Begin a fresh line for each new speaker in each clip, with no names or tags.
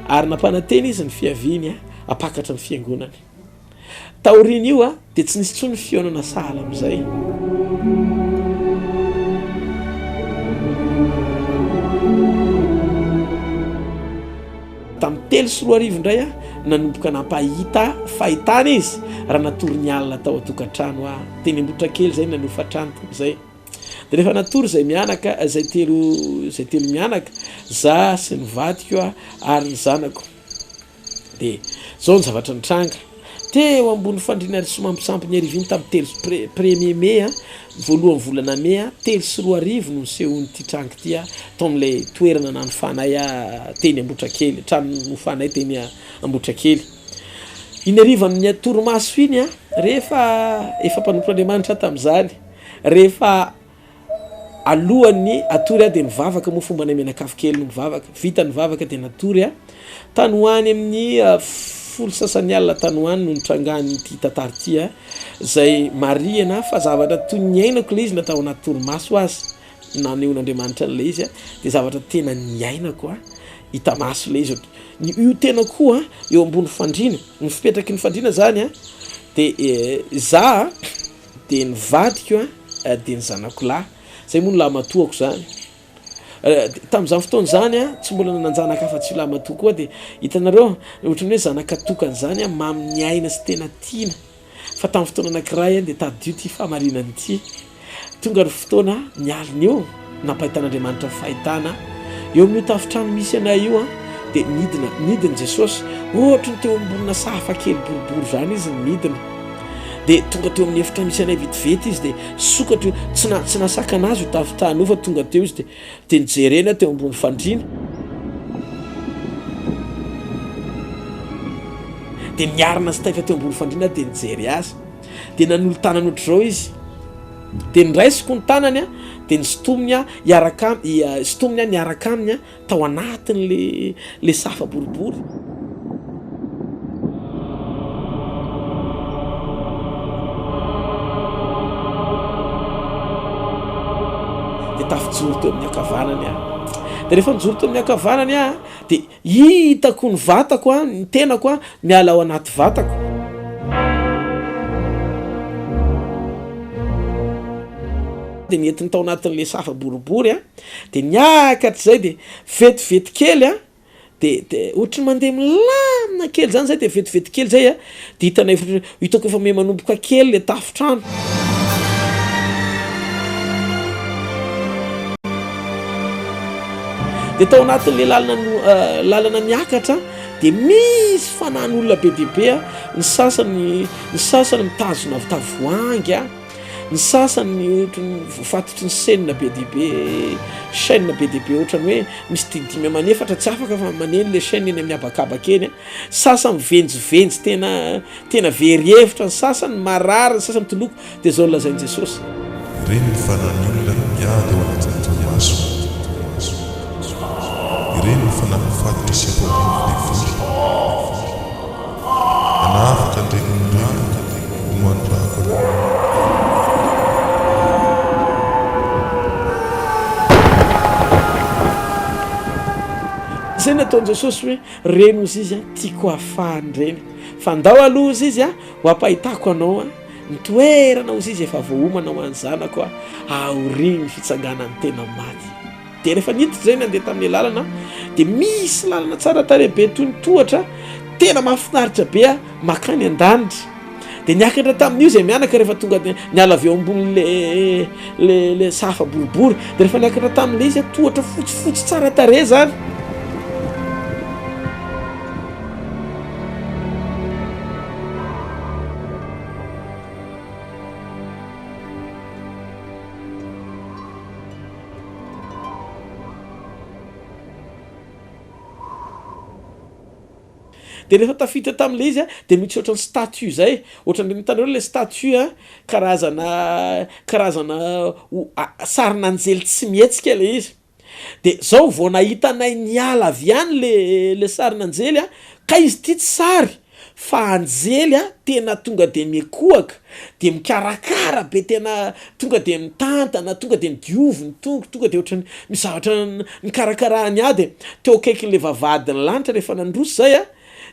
ary nampananteny izy ny fiaviany apakatra ny fiangonany taoriny io dia tsy nisy tsony fionana sahala amin'izay tamin'ny 3 indray nanomboka nampahita fahitana izy raha natory alina tao atokantrano teny ambotra kely zay nanofatrano zay dia rehefa natory zay mianaka zay telo mianaka za sy nivadiko ary ny zanako dia zao ny zavatra nitranga teo ambony fandriana ary somampisampy ariviny tamin'ny 1er mai voalohany volana mai 3 no nisehony ty trango ty tao amin'ilay toerana nanofanay teny Ambotrakely trano nofanay teny Ambotrakely iny arivan'ny torimaso iny rehefa efa mpanompotr'Andriamanitra tamin'izany rehefa alohan'ny atory dia nivavaka moa fomba menakafo kely no mivavaka vita nivavaka dia natory tany hoany amin'ny folo sasany alina tany hoany no nitrangany ty tantara ty zay mariana fa zavatra toy ny ainako le izy natao anaty torimaso azy naneon'Andriamanitra an'ilay izy dia zavatra tena niainako hitamaso le izy io tena koa eo ambony fandriana ny fipetraky ny fandriana zany dia za dia nivadiko dia ny zanako lahy zay moa no lahy matoako zany tamin'izany fotoana zany tsy mbola nanjanaka afa-tsy lahy matoa koa dia hitanareo ohatran'ny hoe zanakatokany zany mamy aina sy tena tiana fa tamin'ny fotoana anankiray dia tadio ty fahamarinany ty tonga ry fotoana nialina eo nampahitan'Andriamanitra fahitana eo amin'io tafitrano misy anay io dia midina Jesosy ohatra ny teo ambonina sahafa kely boribory zany izy midina dia tonga teo amin'ny efitra misy anay vetivety izy dia sokatra tsy nasaka anazy io tafitrano io fa tonga teo izy dia nijerena teo ambony fandriana dia niarina sy taifa teo ambony fandriana dia nijery azy dia nanolo tanany ohatr'izao izy dia niraisiko ny tanany dia nysitominy niaraka aminy tao anatiny le safa boribory dia tafijoro teo amin'ny akavanany dia rehefa nijoro teo amin'ny akavanany dia hitako ny vatako ny tenako miala ao anaty vatako dia nientiny tao anatin'le safa boribory dia niakatra zay dia vetivety kely dia ohatry mandeha milamina kely zany zay dia vetivety kely zay dia hitako efa me manomboka kely le tafitrano dia tao anatin'le lalana niakatra dia misy fanan'olona be diabe ny sasany mitazona tavoahangy ny sasany ohatrany voafatotry ny chaîne be diabe ohatrany hoe misy didimy manefatra tsy afaka fa maneno le chaîne eny amin'ny abakabaka eny sasany venjivenjy tena verihevitra ny sasany marary ny sasany toloko dia zao lazain'i Jesosy
ireny ny fanan'olona miady ao anatin'ny torimaso ireny ny fanampifatotra sy ampahorivoly anafaka ndrenyndrano homandrako
zay nataon'i Jesosy hoe reny ozy izy tiako hafahany reny fa ndao aloha ozy izy ho ampahitako anao ny toerana ozy izy efa voahomana ho any zanako aoriny fitsanganany tena maty dia rehefa niditra zay nandeha tamin'ny lalana dia misy lalana tsara tarehibe toy ny tohatra tena mahafinaritra be makany an-danitra dia niakatra tamin'io zay mianaka rehefa tonga niala avy eo ambony le safa boribory dia rehefa niakatra tamin'le izy tohatra fotsifotsy tsara tare zany dia rehefa tafita tamin'le izy dia misy ohatrany statue zay ohatrany mitanareo le statue karazana sarin'anjely tsy mihetsika le izy dia zao vao nahitanay niala avy any le sarin'anjely ka izy ty tsy sary fa anjely a tena tonga de mikoaka de mikarakara be tena tonga de mitantana tonga de midiovy tonga de ohatrany mizavatra nikarakarahany ady teo akaikin'le vavadiny lanitra rehefa nandroso zay a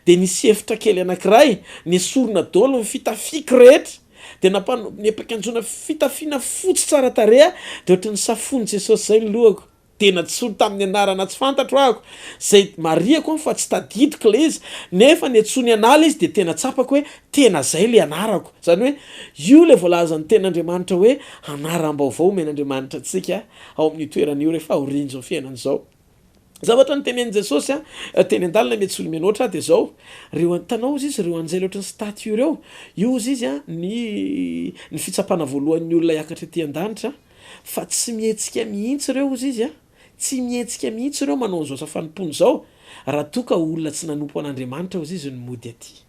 de nisy efitra kely anankiray nisorona daholo ny fitafiky rehetra de niapakanjona fitafiana fotsy tsara tareha de ohatrany safony Jesosy zay ny lohako tena tsy olo tamin'ny anarana tsy fantatro ako zay mariako fa tsy tadidiko le izy nefa ny antsony anala izy de tena tsapako hoe tena zay le anarako zany hoe io le voalazan'ny ten'Andriamanitra hoe anaram-baovao men'Andriamanitra antsika ao amin'ny toeran'io rehefa horinjo ny fiainan'izao zavatra nytenenin Jesosy a teny an-dalana mety tsy olo mianoatra de zao reo tanao izy reo anjely ohatrany statue reo io izy a ny fitsapana voalohan'ny olona hiakatra ety an-danitra fa tsy mihetsika mihitsy reo izy a tsy mihetsika mihitsy reo manao an'izao safanim-pony zao raha toka olona tsy nanompo an'Andriamanitra izy ny mody aty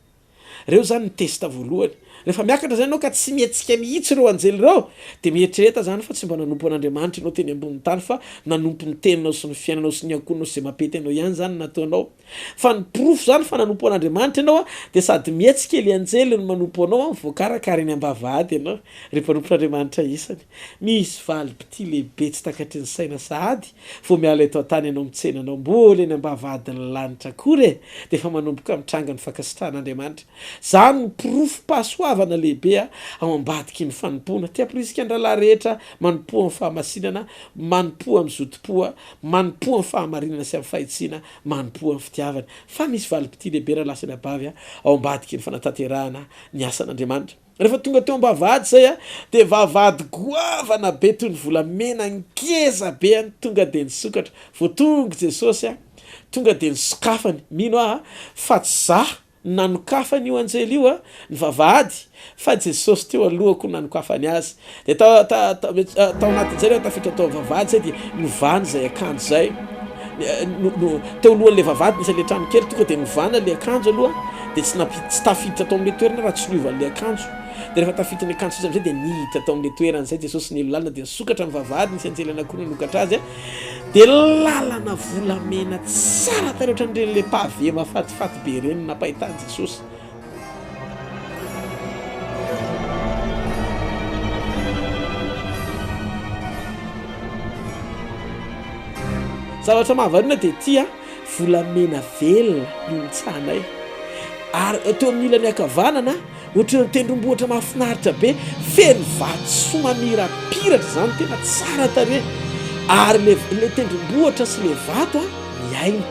reo zany ny testa voalohany rehefa miakatra zany anao ka tsy mihetsika mihitsy reo anjely reo de mieritreretra zany fa tsy mba nanompo an'Andriamanitra ianao teny ambony tany fa nanompo ny teninao sy ny fiainanao sy ny ankonao sy zay mampety anao ihany zany nataonao fa ny profo zany fa nanompo an'Andriamanitra ianao a de sady mihetsika ely anjely no manompo anao voakarakara eny am-bavahady ianao rehefa nompon'Andriamanitra isany misy valipiti lehibe tsy takatry ny saina sahady vao miala eto an-tany ianao mitsenanao mbola eny am-bavahadiny lanitra kory e de efa manomboka mitranga ny fankasitrahan'Andriamanitra zany ny profo pasoavana lehibe a ao ambadiky ny fanompona tiaporisika an-dralahy rehetra manompoa amin'ny fahamasinana manompoa amin'ny zotom-poa manompoa amin'ny fahamarinana sy amin'ny fahitsiana manompoa amin'ny fitiavana fa misy valipiti lehibe raha lasa ny abavy a ao ambadiky ny fanatanterahana ny asan'Andriamanitra rehefa tonga teo am-bavahady zay a de vavahady goavana be toy ny volamena ngeza be any tonga de nisokatra vao tonga Jesosy a tonga de nisokafany mino a fa tsy zah nanokafany io anjely io a ny vavahady fa Jesosy teo alohako nanokafany azy de tao anatin'izay reo tafitra tao vavahady zay de novany zay akanjo zay teo alohan'le vavahady nisy le trano kely tonga de novana le akanjo aloha de tsy tafiditra tao amin'le toerana raha tsy niovan'le akanjo de rehefa tafiditra ny akanjo izy am'zay de nihita tao amin'le toerana zay Jesosy nilo lalina de nisokatra ny vavahady nisy anjely anankiroa nanokatra azy a de lalana volamena tsara tary ohatran'ireny le pavé mafatifaty be reny napahitany Jesosy zavatra mahavarina de tia volamena velona no mitsanay ary teo amin'ny ilany akavanana ohatrany tendrombohitra mahafinaritra be feno vato somamirapiratra zany tena tsara tare ary le tendrombohitra sy le vato a miaina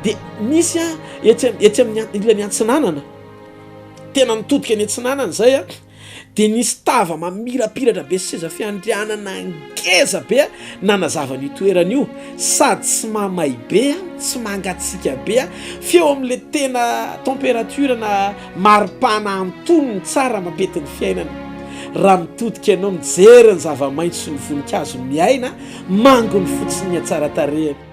de misy a etsy amin'ny ilany antsinanana tena nitodika ny antsinanana zay a de nisy tava mamirapiratra be sy seza fiandrianana ngeza be a nanazava ny toeran'io sady tsy mamay be a tsy mangatsika be a feo amin'le tena température na maripana antonony tsara mampety ny fiainana raha mitodika ianao mijery ny zava-maitso ny voninkazo miaina mango ny fotsiny tsara tarehany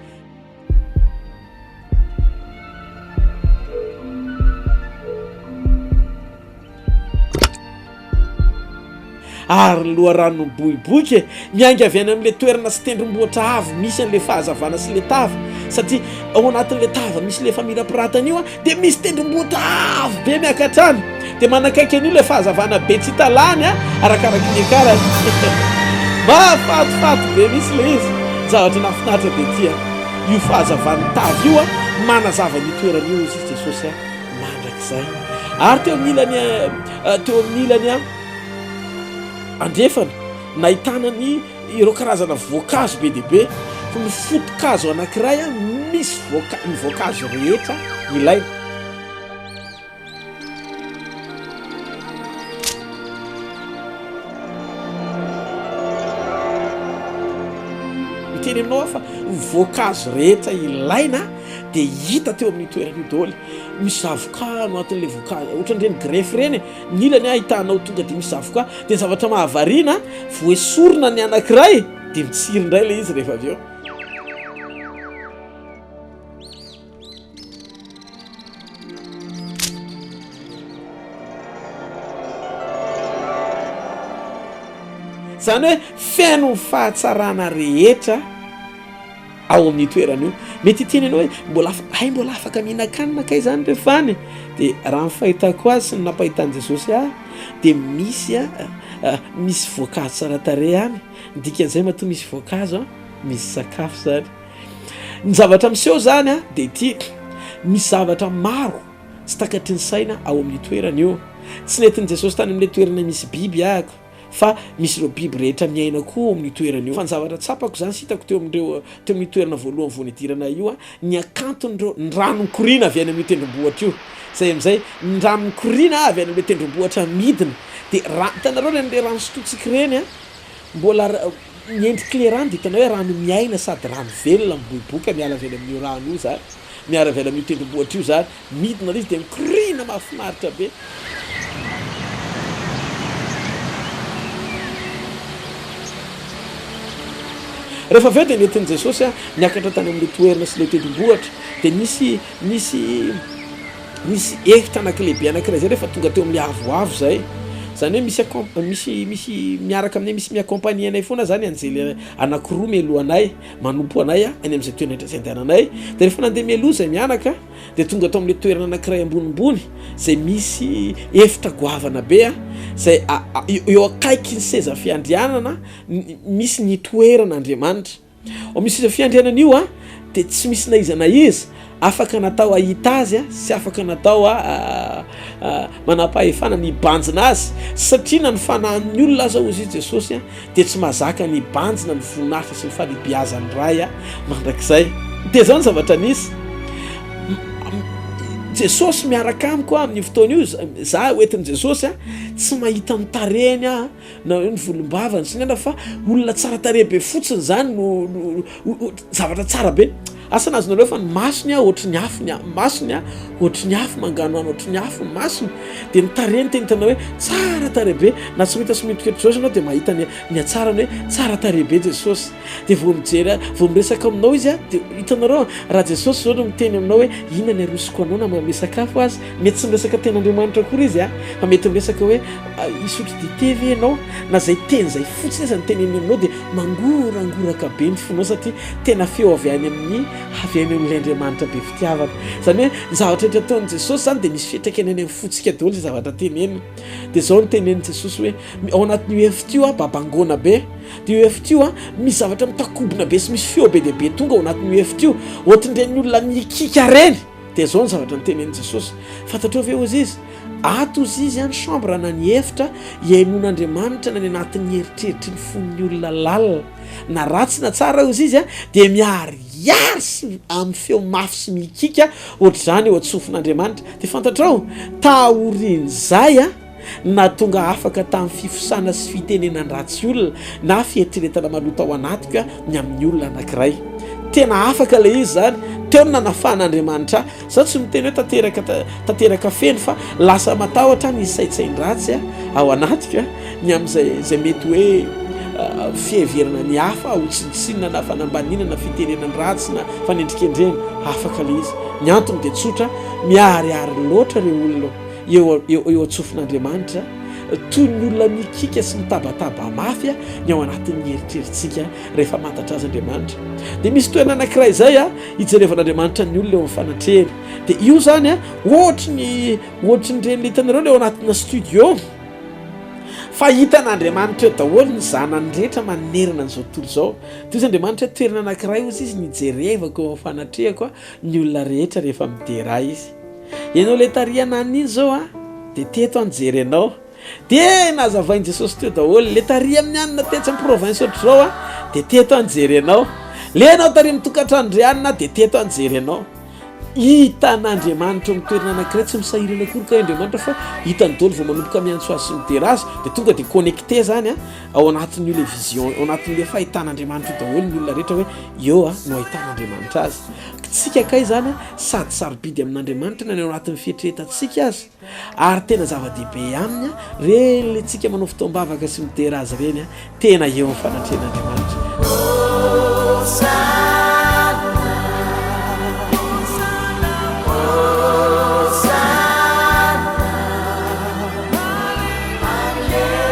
ary loha rano boiboika miangy avy any amin'le toerana sy tendrombohitra avo misy an'le fahazavana sy le tava satria ao anatin'le tava misy le famirapiratana io a de misy tendrombohitra avo be miakatrany de manakaiky an'io le fahazavana be tsy hitalany a arakaraky ny akarany mafatifaty be misy le izy zavatra nafinaritra de tia io fahazavany tava io a manazava ny toeran'io izy Jesosy a mandrak'izay ary teo amin'ny ilany a andrefana nahitana ny ireo karazana voankazo be dehibe fa ny fotokazo anankiray a misy ny voankazo rehetra ilaina miteny aminao fa ny voankazo rehetra ilaina de hita teo amin'ny toeran'io daholo misy zavoka no atin'le voankazo ohatran'ireny grefy reny nilany ahitanao tonga de misy zavoka de zavatra mahavariana voesorona ny anankiray de mitsiry indray le izy rehefa avy eo zany hoe feno ny fahatsarana rehetra ao amin'ny toerana io mety hiteny ianao hoe mbola afaka mihinan-kanina kay zany rehafany de raha ny fahitako azy sy ny nampahitan'i Jesosy de misy voankazo tsara tarehy any dikan'izay matoa misy voankazo misy sakafo zany ny zavatra miseho zany de ty misy zavatra maro tsy takatry ny saina ao amin'ny toerana io tsy nentin'i Jesosy tany amin'ilay toerana misy biby ahako fa misy ireo biby rehetra miaina koa amin'ny toerana io fa ny zavatra tsapako zany sy hitako teo amin'ny toerana voalohany vao nidirana io ny akanton'ireo ny ranon-korina avy any amin'ny tendrombohitra io zay am'izay ny ranon-korina avy any amin'ilay tendrombohitra midina de hitanareo le rano sototsika reny mbola miendriky le rano de hitanao hoe rano miaina sady rano velona miboiboka miala avy any amin'io rano io zany miara avy any amin'io tendrombohitra io zany midina izy de mikorina mahafinaritra be. Rehefa avy eo de nentin'i Jesosy niakatra tany amin'ny toerana sy le tendrombohitra de misy efitra anankilehibe anankiray zay rehefa tonga teo amin'ny avoavo zay zany hoe misy miaraka aminay misy miakompagnie anay foana zany anjely anankiroa mialoha anay manompo anay any amin'izay toerana rehetra zay andehananay de rehefa nandeha mialoha zay mianaka de tonga tao amin'le toerana anankiray ambonimbony zay misy efitra goavana be zay eo akaiky ny seza fiandrianana misy ny toeran'Andriamanitra ao misy seza fiandrianana io de tsy misy na iza na iza afaka natao ahita azy sy afaka natao manapahefana ny banjina azy satria na ny fanahin'ny olona aza ozy izy Jesosy de tsy mahazaka ny banjina ny voninahitra sy ny fahalehibiazany ray mandrakizay de zao ny zavatra nisy Jesosy miaraka amiko amin'ny fotoana io za hoentin'i Jesosy tsy mahita ny tarehiny na hoe ny volombavany sy nyana fa olona tsara tarehy be fotsiny zany no zavatra tsara be asanazy nareo fa ny masony ohatry ny afo masony ohatry ny afo manganoano ohatry ny afo masony de ny tarehiny teny hitanao hoe tsara tarehy be na tsy mita sy mitoketry Jesosy anao de mahita ny atsarany hoe tsara tarehy be Jesosy de vao miresaka aminao izy de hitanareo raha Jesosy zao no miteny aminao hoe inona ny arosiko anao na manome sakafo azy mety tsy miresaka ten'Andriamanitra akory izy fa mety miresaka hoe isotro dite ve ianao na zay teny zay fotsiny aza ny teneny aminao de mangorangoraka be ny fonao satria tena feo avy any amin'ny avy any amin'Andriamanitra be fitiavana zany hoe ny zavatra rehetra ataon'i Jesosy zany de misy fiantraikany any amin'ny fotsika daholo zay zavatra teneniny de zao ny tenen'i Jesosy hoe ao anatin'io efitra io babangona be de io efitra io misy zavatra mitakobona be sy misy feo be deabe tonga ao anatin'io efitra io ohatrin'ireny olona mikika reny de zao ny zavatra ny tenen'i Jesosy fantatrao ve ozy izy atozy izy chambre na ny efitra iainon'Andriamanitra na ny anatin'ny eritreritry ny fon'ny olona lalina na ratsy na tsara ozy izy de miariary sy amin'ny feo mafy sy mikika ohatr'izany eo atsofin'Andriamanitra de fantatrao taorin'izay na tonga afaka tamin'ny fifosana sy fitenenany ratsy olona na fieritreretana maloto ao anatiko ny amin'ny olona anankiray tena afaka le izy zany teo ny nanafahan'Andriamanitra za tsy miteny hoe tanteraka feno fa lasa matahotra ny saitsain-dratsy ao anatika ny amin'izay mety hoe fiheverana ny hafa ho tsinitsinina na fanambanina na fitenenany ratsy na fanendrikendrena afaka le izy ny antony de tsotra miariary loatra reo olona eo atsofin'Andriamanitra toy ny olona mikika sy mitabataba mafy ny ao anatin'ny eritreritsika rehefa mantatra azy Andriamanitra de misy toerana anankiray zay hijerevan'Andriamanitra ny olona eo amin'ny fanatrehany de io zany ohatry ny reny hitanareo le ao anatina studio fa hitan'Andriamanitra eo daholo ny zanany rehetra manerana an'izao tontolo zao toy izy Andriamanitra toerana anankiray ozy izy nijerevako eo amin'ny fanatrehako ny olona rehetra rehefa midera izy ianao le tarianany iny zao de teto anjery anao de nazavain'i Jesosy teo daholo le taria amin'ny anina tetsy amin'ny province ohatr'izao de teto anjery anao le anao taria mitokatran'Andrianina de teto anjery anao hitan'Andriamanitra mitoerana anankiray tsy misahirana akory ka Andriamanitra fa hitany daholo vao manomboka miantso azy sy midera azy de tonga de connecté zany ao anatin'io le vision ao anatin'ile fahitan'Andriamanitra daholo ny olona rehetra hoe eo no ahitan'Andriamanitra azy tsika kay zany sady sarobidy amin'Andriamanitra na ny ao anatin'ny fieritreretantsika azy ary tena zava-dehibe aminy reny le tsika manao fotoam-bavaka sy midera azy reny tena eo amin'ny fanatrehan'Andriamanitra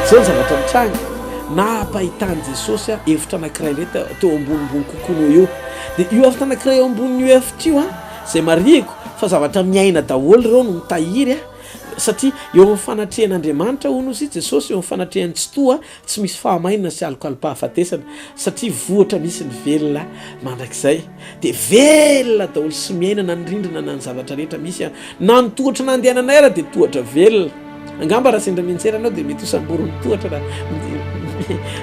zao ny zavatra mitranga na ampahitany Jesosy efitra anankiray ndray teo ambonimbony kokoa io dia io afta anankiray eo ambonin'io efitra io a zay mariako fa zavatra miaina daholo ireo no mitahiry a satria eo amin'ny fanatrehan'Andriamanitra hono izy Jesosy eo amin'ny fanatrehany tsy toa tsy misy fahamainana sy alokalompahafatesana satria vohatra misy ny velona mandrakizay dia velona daholo sy miaina na ny rindrina na ny zavatra rehetra misy na ny tohatra nandehananay ara dia tohatra velona angamba raha sendra miantsera anao dia mety hosamborony tohatra raha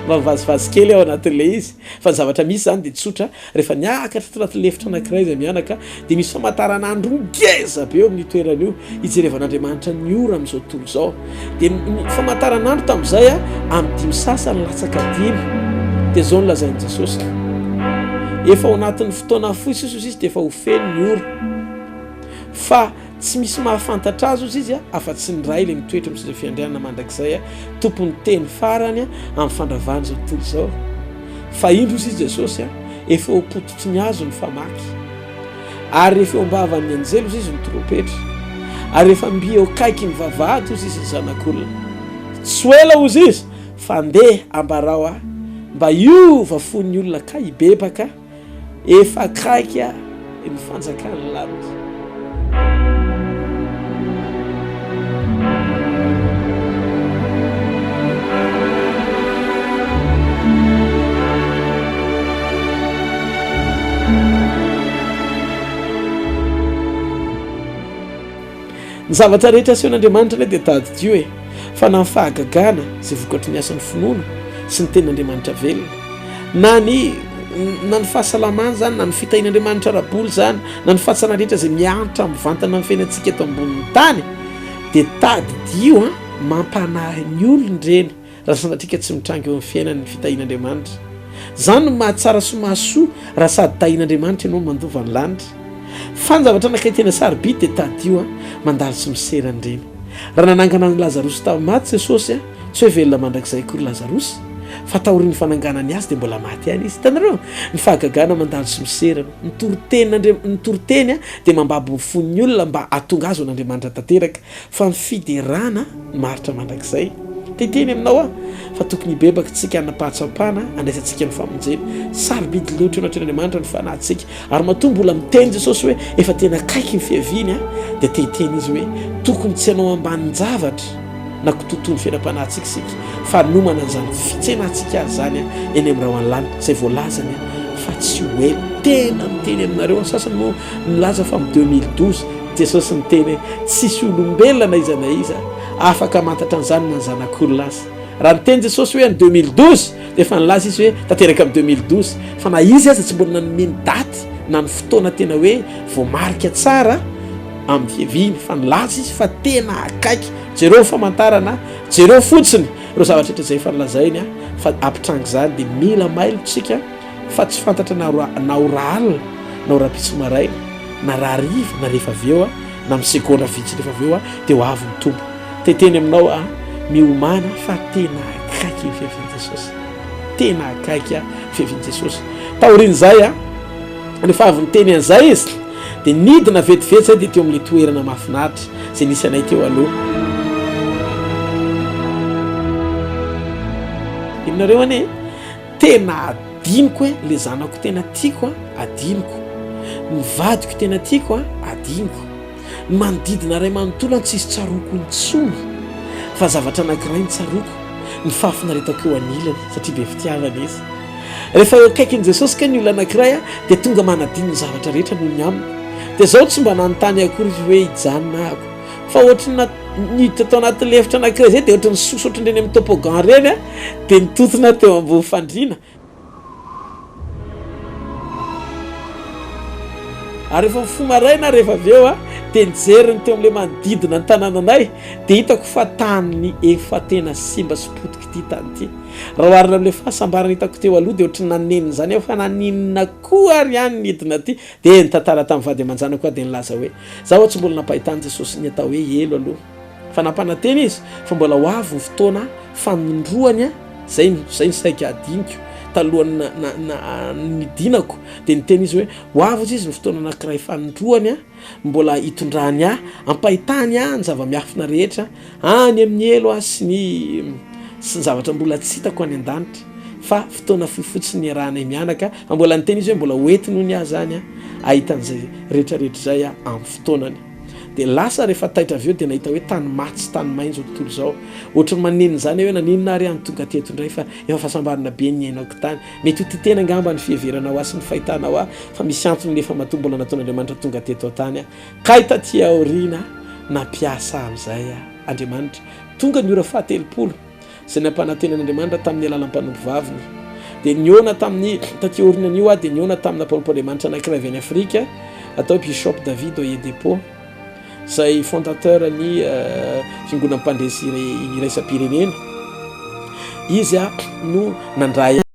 mavazivazy kely ao anatin'ilay izy fa ny zavatra misy zany dia tsotra rehefa niakatra tanaty lefitra anankiray izay mianaka dia misy famataranandro ngeza be eo amin'ny toerana io ijerevan'Andriamanitra ny ora amin'izao tontolo izao dia famataranandro tamin'izay a amin'ny dimy sasany latsaka dimy dia zao nolazain'i Jesosy efa ao anatin'ny fotoana fotsy izy dia efa ho feno ny ora fa tsy misy mahafantatra azy izy afa-tsy ny ray ilay mitoetra amin'ny fiandrianana mandrakizay tompony teny farany amin'ny fandravany zao tontolo izao fa indro izy Jesosy efa eo pototry ny azo ny famaky ary efa eo ambavany anjelo izy ny trompetra ary efa mbi eo kaiky ny vavahady izy ny zanak'olona tsy ela ozy izy fa andeha ambarao mba iova fon'ny olona ka hibebaka efa kaiky ny fanjakany lavitra. Ny zavatra rehetra asehoan'Andriamanitra ilay dia tadidio fa na ny fahagagana izay vokatry ny asan'ny finoana sy ny tenin'Andriamanitra velona na ny fahasalamana zany na ny fitahin'Andriamanitra raboly zany na ny fahatsana rehetra izay miantra amin'ny vantana ny fiainantsika eto ambonin'ny tany dia tadidio mampanahy ny olona ireny raha sanatrika tsy mitrangy eo amin'ny fiainan'ny fitahin'Andriamanitra zany no mahatsara sy mahasoa raha sady tahin'Andriamanitra ianao mandova ny lanitra fa ny zavatra anankiray tena sarobidy dia tadio mandalo sy miserany ireny raha nanangana ny Lazarosy tamin'ny maty Jesosy tsy hoe velona mandrakizay kory Lazarosy fa taorian'ny fananganany azy dia mbola maty ihany izy hitanareo ny fahagagana mandalo sy miserana ny toriteny dia mambabo fon'ny olona mba hatonga azy an'Andriamanitra tanteraka fa ny fiderana maritra mandrakizay teteny aminao fa tokony hibebaka tsika anapahatsapana andraisantsika ny famonjeny sarobidy loatra eo anatr'Andriamanitra ny fanahintsika ary matoa mbola miteny Jesosy hoe efa tena kaiky ny fiaviany dia teteny izy hoe tokony tsy hanao ambanin'ny zavatra na kototoy ny fiainam-panahintsika sika fa nomana an'izany fitsenantsika azy zany eny amin'ny raha an'lanitra izay voalazany fa tsy hoe tena miteny aminareo sasany moa nilaza fa amin'ny 2012 Jesosy niteny tsisy olombelona na iza na iza afaka mantatra an'izany na ny zanak'olona azy raha niteny Jesosy hoe any 2012 dia efa nilaza izy hoe tanteraka amin'ny 2012 fa na izy aza tsy mbola nanomeny daty na ny fotoana tena hoe voamarika tsara amin'ny fiaviany fa nilaza izy fa tena akaiky jereo famantarana jereo fotsiny ireo zavatra rehetra izay fa nilazainy fa ampitrangy zany dia mila mailontsika fa tsy fantatra na ora alina na ora pitso maraina na raha riva na rehefa avy eo na amin'ny segondra vitsy rehefa avy eo dia ho avy ny tombo teteny aminao miomana fa tena akaiky ny fiavian'i Jesosy tena akaiky fiavian'i Jesosy taorian'izay rehefa avy niteny an'izay izy dia nidina vetivety zay dia teo amin'ilay toerana mahafinaritra izay nisy anay teo aloha inareo anie tena adiniko le zanako tena tiako adiniko ny vadiko tena tiako adiniko ny manodidina ray manontolo tsy izy tsaroko ny tsony fa zavatra anankiray ny tsaroko ny fahafinaretako eo anilany satria be fitiavana izy rehefa eo akaikin'i Jesosy ka ny olona anankiray dia tonga manadino ny zavatra rehetra noho ny aminy dia zao tsy mba nanontany akory izy hoe hijanona ako fa ohatrany niditra tao anatin'ny lefitra anankiray zay dia ohatrany soso ohatrany reny amin'ny topogan reny dia nitotona teo ambony fandriana ary rehefa mifomaraina rehefa avy eo dia nijeriny teo amin'ilay manodidina ny tanànanay dia hitako fa tany efa tena simba sy potika ity tany ity raha oharina amin'ilay fahasambarana hitako teo aloha dia ohatrany nanenina zany aho fa naninona koa ary ihany nidina ity dia nitantara tamin'ny vady aman-jana koa dia nilaza hoe zaho tsy mbola napahitany Jesosy ny atao hoe elo aloha fa nampananteny izy fa mbola ho avy ny fotoana fanondroany zay ny saika adiniko talohany nidinako dia niteny izy hoe ho avy izy ny fotoana anankiray fanondroany mbola hitondrany ampahitany ny zava-miafina rehetra any amin'ny elo sy ny zavatra mbola tsy hitako any an-danitra fa fotoana fotsiny iarahanay mianaka mbola ny teny izy hoe mbola hoenti noho ny ahy zany a ahitan'izay rehetrarehetra zay a amin'ny fotoanany de lasa rehefa taitra avy eo de nahita hoe tany matsy tany mainjo tontolo zao ohatrany maneniny zany hoe naninona ary any tonga teto indray fa efa fahasambarana be ny ainako tany mety ho titena angamba ny fiheveranao a sy ny fahitanao a fa misy antony nefa matoa mbola nataon'Andriamanitra tonga teto tany a ka hitaty aoriana nampiasa am'izay a Andriamanitra tonga ny ora fahatelopolo zay nampanantenan'Andriamanitra tamin'ny alalam-panompo vaviny de niona tamin'ny taty aorianan'io a de niona tamina mpanompoandriamanitra anankiray avy any Afrika atao Bishop David Oyedepo zay fondateur ny fiangonam-pandresy iraisam-pirenena izy a no nandray